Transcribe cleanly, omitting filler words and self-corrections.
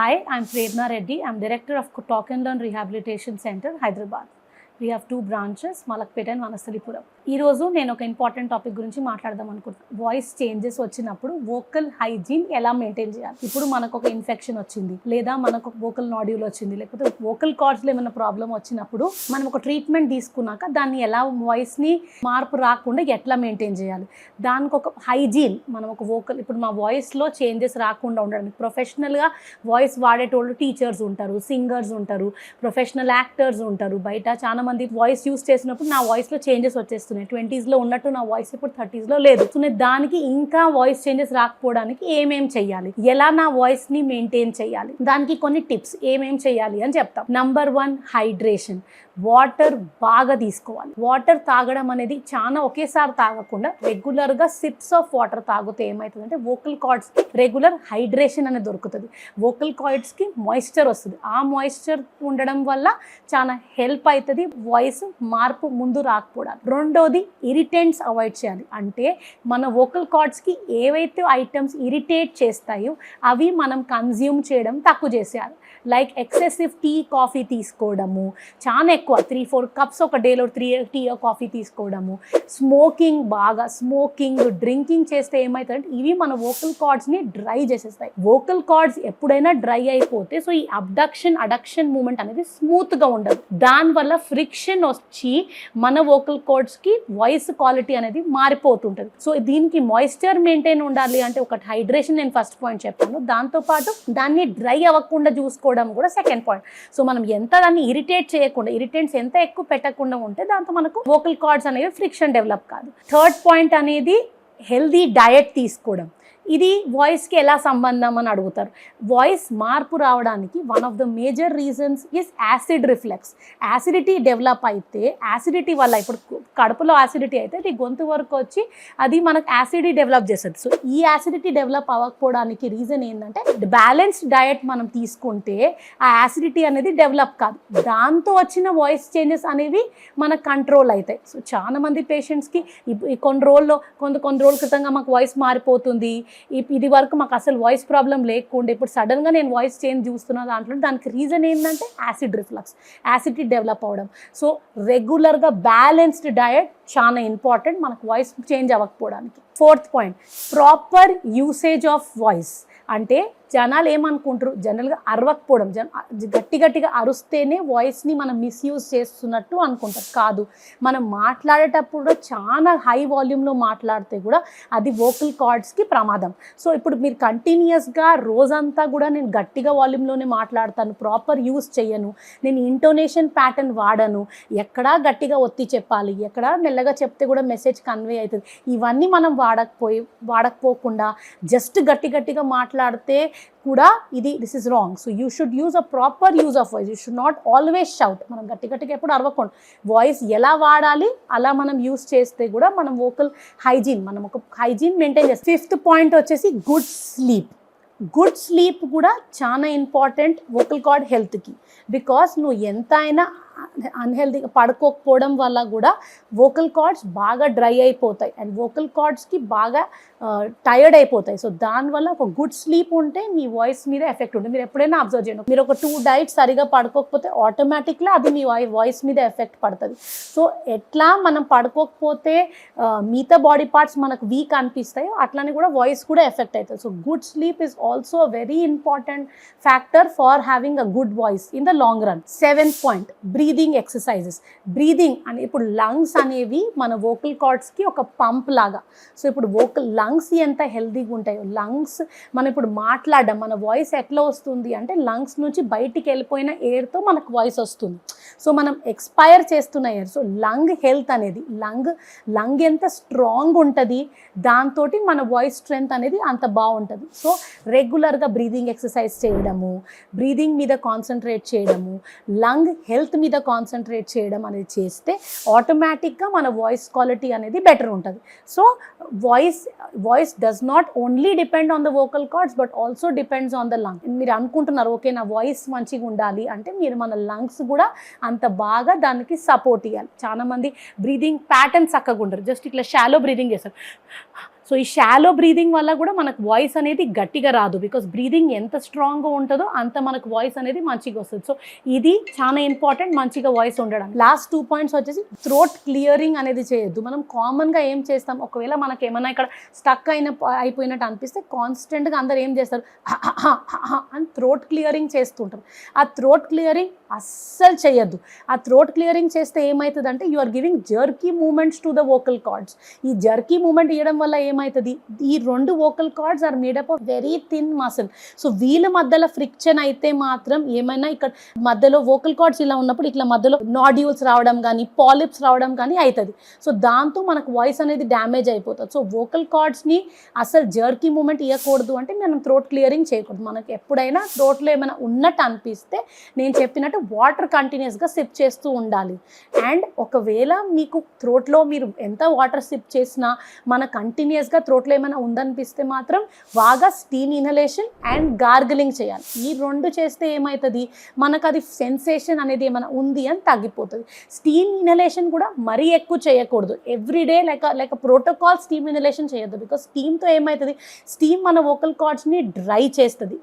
Hi, I'm Prerna Reddy. I'm Director of Talk and Learn Rehabilitation Center, Hyderabad. We have two branches, Malakpeta and Vanasthalipuram. ఈ రోజు నేను ఒక important topic గురించి మాట్లాడదాం అనుకుంటున్నాను. Voice changes వచ్చినప్పుడు వోకల్ హైజీన్ ఎలా మెయింటైన్ చేయాలి. ఇప్పుడు మనకు ఒక ఇన్ఫెక్షన్ వచ్చింది, లేదా మనకు వోకల్ నాడ్యూల్ వచ్చింది, లేకపోతే వోకల్ కార్డ్స్లో ఏమైనా ప్రాబ్లం వచ్చినప్పుడు మనం ఒక ట్రీట్మెంట్ తీసుకున్నాక దాన్ని ఎలా వాయిస్ని మార్పు రాకుండా ఎట్లా మెయింటైన్ చేయాలి. దానికి ఒక హైజీన్, మనం ఒక వోకల్ ఇప్పుడు మా వాయిస్లో చేంజెస్ రాకుండా ఉండడానికి ప్రొఫెషనల్గా వాయిస్ వాడేటోళ్ళు టీచర్స్ ఉంటారు, సింగర్స్ ఉంటారు, ప్రొఫెషనల్ యాక్టర్స్ ఉంటారు. బయట చాలా మంది వాయిస్ యూస్ చేసినప్పుడు నా వాయిస్లో చేంజెస్ వచ్చేస్తున్నాయి. 20s ఉన్నట్టు నా వాయిస్ ఇప్పుడు 30s లేదు. సో నేను దానికి ఇంకా వాయిస్ చేంజెస్ రాకపోవడానికి ఏమేం చెయ్యాలి, ఎలా నా వాయిస్ని మెయింటైన్ చేయాలి, దానికి కొన్ని టిప్స్ ఏమేం చేయాలి అని చెప్తాం. Number 1, hydration. వాటర్ బాగా తీసుకోవాలి. వాటర్ తాగడం అనేది చాలా ఒకేసారి తాగకుండా రెగ్యులర్గా సిప్స్ ఆఫ్ వాటర్ తాగితే ఏమవుతుందంటే వోకల్ కార్డ్స్కి రెగ్యులర్ హైడ్రేషన్ అనేది దొరుకుతుంది. వోకల్ కార్డ్స్కి మాయిశ్చర్ వస్తుంది. ఆ మాయిశ్చర్ ఉండడం వల్ల చాలా హెల్ప్ అవుతుంది వాయిస్ మార్పు ముందు రాకపోవడానికి. రెండోది, ఇరిటెంట్స్ అవాయిడ్ చేయాలి. అంటే మన వోకల్ కార్డ్స్కి ఏవైతే ఐటమ్స్ ఇరిటేట్ చేస్తాయో అవి మనం కన్జ్యూమ్ చేయడం తక్కువ చేసేయాలి. లైక్ ఎక్సెసివ్ టీ కాఫీ తీసుకోవడము, చాలా ఎక్కువ 3-4 కప్స్ ఒక డేలో టీ కాఫీ తీసుకోవడము, స్మోకింగ్ డ్రింకింగ్ చేస్తే ఏమవుతుందంటే ఇవి మన వోకల్ కార్డ్స్ని డ్రై చేసేస్తాయి. వోకల్ కార్డ్స్ ఎప్పుడైనా డ్రై అయిపోతే సో ఈ అడక్షన్ మూమెంట్ అనేది స్మూత్గా ఉండదు. దానివల్ల ఫ్రిక్షన్ వచ్చి మన వోకల్ కార్డ్స్కి వాయిస్ క్వాలిటీ అనేది మారిపోతుంటుంది. సో దీనికి మాయిశ్చర్ మెయింటైన్ ఉండాలి అంటే ఒకటి హైడ్రేషన్, నేను ఫస్ట్ పాయింట్ చెప్పాను. దాంతోపాటు దాన్ని డ్రై అవ్వకుండా చూసుకోవడం కూడా సెకండ్ పాయింట్. సో మనం ఎంత దాన్ని ఇరిటేట్ చేయకుండా, ఇరిటెంట్స్ ఎంత ఎక్కువ పెట్టకుండా ఉంటే దాంతో మనకు వోకల్ కార్డ్స్ అనేవి ఫ్రిక్షన్ డెవలప్ కాదు. థర్డ్ పాయింట్ అనేది హెల్దీ డయట్ తీసుకోవడం. ఇది వాయిస్కి ఎలా సంబంధం అని అడుగుతారు. వాయిస్ మార్పు రావడానికి one of the major reasons is acid reflex. Acidity develop అయితే, యాసిడిటీ వల్ల ఇప్పుడు కడుపులో యాసిడిటీ అయితే అది గొంతు వరకు వచ్చి అది మనకు యాసిడిటీ డెవలప్ చేస్తుంది. సో ఈ యాసిడిటీ డెవలప్ అవ్వకపోవడానికి రీజన్ ఏంటంటే బ్యాలెన్స్డ్ డయట్ మనం తీసుకుంటే ఆ యాసిడిటీ అనేది డెవలప్ కాదు. దాంతో వచ్చిన వాయిస్ చేంజెస్ అనేవి మనకు కంట్రోల్ అవుతాయి. సో చాలా మంది పేషెంట్స్కి కొన్ని రోజుల క్రితంగా మాకు వాయిస్ మారిపోతుంది, ఇది వరకు మాకు అసలు వాయిస్ ప్రాబ్లం లేకుండా ఇప్పుడు సడన్గా నేను వాయిస్ చేంజ్ చూస్తున్నా దాంట్లో దానికి రీజన్ ఏంటంటే యాసిడ్ రిఫ్లక్స్, యాసిడిటీ డెవలప్ అవ్వడం. సో రెగ్యులర్గా బ్యాలెన్స్డ్ డయట్ చాలా ఇంపార్టెంట్ మనకు వాయిస్ చేంజ్ అవ్వకపోవడానికి. Fourth point, proper usage of voice. అంటే జనాలు ఏమనుకుంటారు, జనరల్గా అరవకపోవడం, గట్టిగా అరుస్తేనే వాయిస్ని మనం మిస్యూజ్ చేస్తున్నట్టు అనుకుంటారు. కాదు, మనం మాట్లాడేటప్పుడు చాలా హై వాల్యూమ్లో మాట్లాడితే కూడా అది వోకల్ కార్డ్స్కి ప్రమాదం. సో ఇప్పుడు మీరు కంటిన్యూస్గా రోజంతా కూడా నేను గట్టిగా వాల్యూమ్లోనే మాట్లాడతాను, ప్రాపర్ యూజ్ చేయను, నేను ఇంటోనేషన్ ప్యాటర్న్ వాడను, ఎక్కడా గట్టిగా ఒత్తి చెప్పాలి, ఎక్కడా మెల్లగా చెప్తే కూడా మెసేజ్ కన్వే అవుతుంది, ఇవన్నీ మనం వాడకపోకుండా జస్ట్ గట్టిగా మాట్లాడితే కూడా this is wrong. So you should use a proper use of voice. You should not always shout. మనం గట్టిగా ఎప్పుడు అరవకుండా వాయిస్ ఎలా వాడాలి అలా మనం యూజ్ చేస్తే కూడా మనం వోకల్ హైజీన్, మనం ఒక హైజీన్ మెయింటైన్ చేస్తాం. ఫిఫ్త్ పాయింట్ వచ్చేసి గుడ్ స్లీప్. గుడ్ స్లీప్ కూడా చాలా ఇంపార్టెంట్ వోకల్ కార్డ్ హెల్త్కి. బికాస్ నువ్వు ఎంత అయినా అన్హెల్తీగా పడుకోకపోవడం వల్ల కూడా వోకల్ కార్డ్స్ బాగా డ్రై అయిపోతాయి అండ్ వోకల్ కార్డ్స్కి బాగా టైర్డ్ అయిపోతాయి. సో దానివల్ల ఒక గుడ్ స్లీప్ ఉంటే నీ వాయిస్ మీద ఎఫెక్ట్ ఉంటుంది. మీరు ఎప్పుడైనా అబ్జర్వ్ చేయండి, మీరు ఒక 2 డైట్స్ సరిగా పడుకోకపోతే ఆటోమేటిక్గా అది మీ వాయిస్ మీద ఎఫెక్ట్ పడుతుంది. సో ఎట్లా మనం పడుకోకపోతే మిగతా బాడీ పార్ట్స్ మనకు వీక్ అనిపిస్తాయో అట్లానే కూడా వాయిస్ కూడా ఎఫెక్ట్ అవుతుంది. So good sleep is also very important factor for having a good voice in the long run. 7th point, breathing exercises. Breathing అని ఇప్పుడు లంగ్స్ అనేవి మన వోకల్ కార్డ్స్కి ఒక పంప్ లాగా. సో ఇప్పుడు లంగ్స్ ఎంత హెల్తీగా ఉంటాయో, లంగ్స్ మనం ఇప్పుడు మాట్లాడడం, మన వాయిస్ ఎట్లా వస్తుంది అంటే లంగ్స్ నుంచి బయటికి వెళ్ళిపోయిన ఎయిర్తో మనకు వాయిస్ వస్తుంది. సో మనం ఎక్స్పైర్ చేస్తున్న ఎయిర్. సో లంగ్ హెల్త్ అనేది లంగ్ ఎంత స్ట్రాంగ్ ఉంటుంది దాంతో మన వాయిస్ స్ట్రెంగ్త్ అనేది అంత బాగుంటుంది. సో రెగ్యులర్గా బ్రీదింగ్ ఎక్సర్సైజ్ చేయడము, బ్రీదింగ్ మీద కాన్సన్ట్రేట్ చేయడము, లంగ్ హెల్త్ మీద కాన్సన్ట్రేట్ చేయడం అనేది చేస్తే ఆటోమేటిక్గా మన వాయిస్ క్వాలిటీ అనేది బెటర్ ఉంటుంది. So voice does not only depend on the vocal cards but also depends on the lung. మీరు అనుకుంటున్నారు ఓకే నా వాయిస్ మంచిగా ఉండాలి అంటే మీరు మన లంగ్స్ కూడా అంత బాగా దానికి సపోర్ట్ ఇవ్వాలి. చాలా మంది బ్రీదింగ్ ప్యాటర్న్ చక్కగా ఉండరు, జస్ట్ ఇట్లా షాలో బ్రీదింగ్ చేస్తారు, సో ఈ షాలో బ్రీదింగ్ వల్ల కూడా మనకు వాయిస్ అనేది గట్టిగా రాదు, బికాస్ బ్రీదింగ్ ఎంత స్ట్రాంగ్గా ఉంటుందో అంత మనకు వాయిస్ అనేది మంచిగా వస్తుంది. సో ఇది చాలా ఇంపార్టెంట్ మంచిగా వాయిస్ ఉండడం. లాస్ట్ 2 పాయింట్స్ వచ్చేసి థ్రోట్ క్లియరింగ్ అనేది చేయొద్దు. మనం కామన్గా ఏం చేస్తాం, ఒకవేళ మనకి ఏమైనా ఇక్కడ స్టక్ అయిపోయినట్టు అనిపిస్తే కాన్స్టెంట్గా అందరు ఏం చేస్తారు అని థ్రోట్ క్లియరింగ్ చేస్తుంటారు. ఆ థ్రోట్ క్లియరింగ్ అస్సలు చేయొద్దు. ఆ థ్రోట్ క్లియరింగ్ చేస్తే ఏమవుతుందంటే you are giving jerky movements to the vocal cords. ఈ జర్కీ మూమెంట్ ఇవ్వడం వల్ల ఏమవుతుంది, ఈ 2 vocal cords are made up of very thin muscle. So వీళ్ళ మధ్యలో ఫ్రిక్షన్ అయితే మాత్రం ఏమైనా ఇక్కడ మధ్యలో వోకల్ కార్డ్స్ ఇలా ఉన్నప్పుడు ఇట్లా మధ్యలో నాడ్యూల్స్ రావడం కానీ పాలిప్స్ రావడం కానీ అవుతుంది. సో దాంతో మనకు వాయిస్ అనేది డ్యామేజ్ అయిపోతుంది. సో వోకల్ కార్డ్స్ని అసలు జర్కీ మూమెంట్ ఇవ్వకూడదు అంటే మనం థ్రోట్ క్లియరింగ్ చేయకూడదు. మనకి ఎప్పుడైనా థ్రోట్లో ఏమైనా ఉన్నట్టు అనిపిస్తే నేను చెప్పినట్టు వాటర్ కంటిన్యూస్గా సిప్ చేస్తూ ఉండాలి. అండ్ ఒకవేళ మీకు థ్రోట్లో మీరు ఎంత వాటర్ సిప్ చేసినా మన కంటిన్యూస్గా థ్రోట్లో ఏమైనా ఉందనిపిస్తే మాత్రం బాగా స్టీమ్ ఇన్హలేషన్ అండ్ గార్గిలింగ్ చేయాలి. ఈ 2 చేస్తే ఏమవుతుంది, మనకు అది సెన్సేషన్ అనేది ఏమైనా ఉంది అని తగ్గిపోతుంది. స్టీమ్ ఇన్హలేషన్ కూడా మరీ ఎక్కువ చేయకూడదు. Everyday like protocol steam inhalation చేయొద్దు. బికాస్ స్టీమ్తో ఏమవుతుంది, స్టీమ్ మన వోకల్ కార్డ్స్ని డ్రై చేస్తుంది.